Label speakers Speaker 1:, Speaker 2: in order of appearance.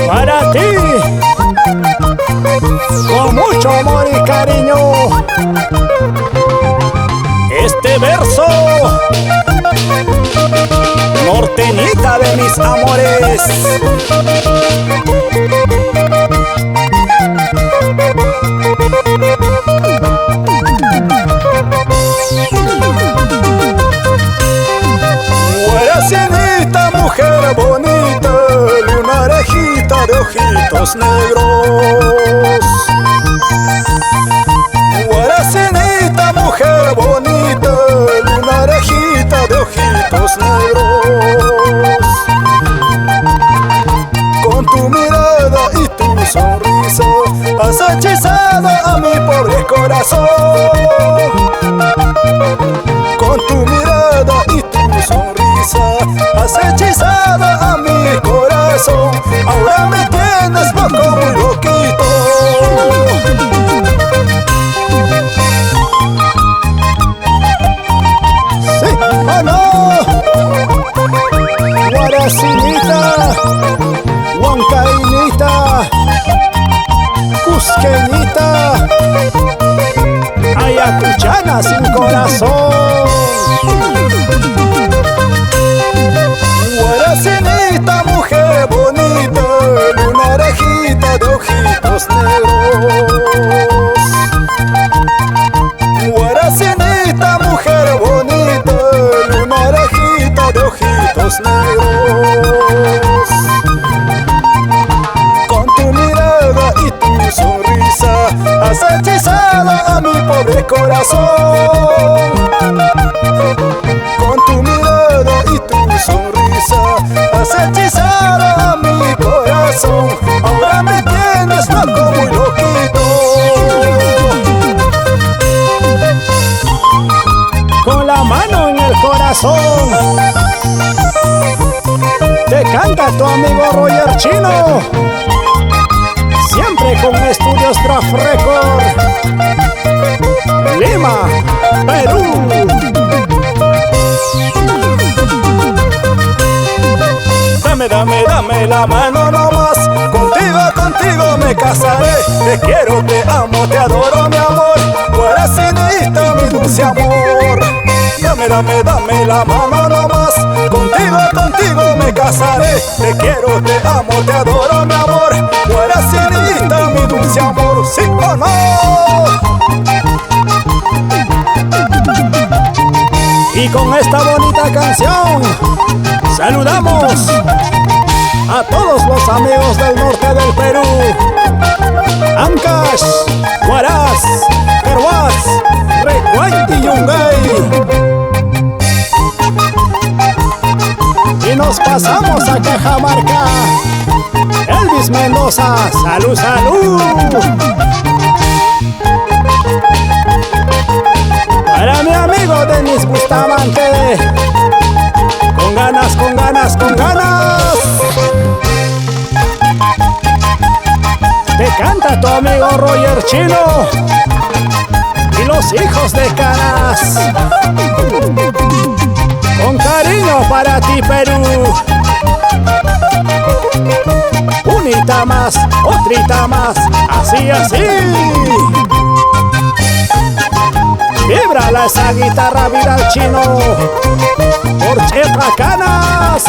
Speaker 1: Para ti, con mucho amor y cariño, este verso, norteñita de mis amores. Guaracinita, mujer bonita, una orejita de ojitos negros. Guaracinita, mujer bonita, una orejita de ojitos negros. Con tu mirada y tu sonrisa has hechizado a mi pobre corazón. Con tu mirada y tu sonrisa has hechizado a mi corazón. Ahora me tienes loco, muy loquito. Sí, oh no. Guaracinita, huancainita, cusqueñita, ayacuchana sin corazón. Guaracinita, mujer bonita, una orejita de ojitos negros. Guaracinita, mujer bonita, una orejita de ojitos negros. Con tu mirada y tu sonrisa has hechizado a mi pobre corazón. Con tu mirada y tu sonrisa has hechizado a mi corazón. Ahora me tienes loco, muy loquito. Con la mano en el corazón te canta tu amigo Roger Chino, siempre con Estudios Draft Record, Lima, Perú. Dame la mano nomás. Contigo me casaré. Te quiero, te amo, te adoro, mi amor. Guaracinita, mi dulce amor. Dame la mano nomás. Contigo me casaré. Te quiero, te amo, te adoro, mi amor. Guaracinita, mi dulce amor. ¿Sí o no? Y con esta bonita canción saludamos a todos los amigos del norte del Perú: Ancash, Huaraz, Carhuaz, Recuay y Yungay. Y nos pasamos a Cajamarca, Elvis Mendoza. ¡Salud, salud! Para mi amigo Denis Bustamante, con ganas, con ganas, con ganas. Te canta tu amigo Roger Chino y los hijos de Canas. Con cariño para ti, Perú. Unita más, otrita más, así, así. Víbrala esa guitarra, vida al chino, por Chepa Canas.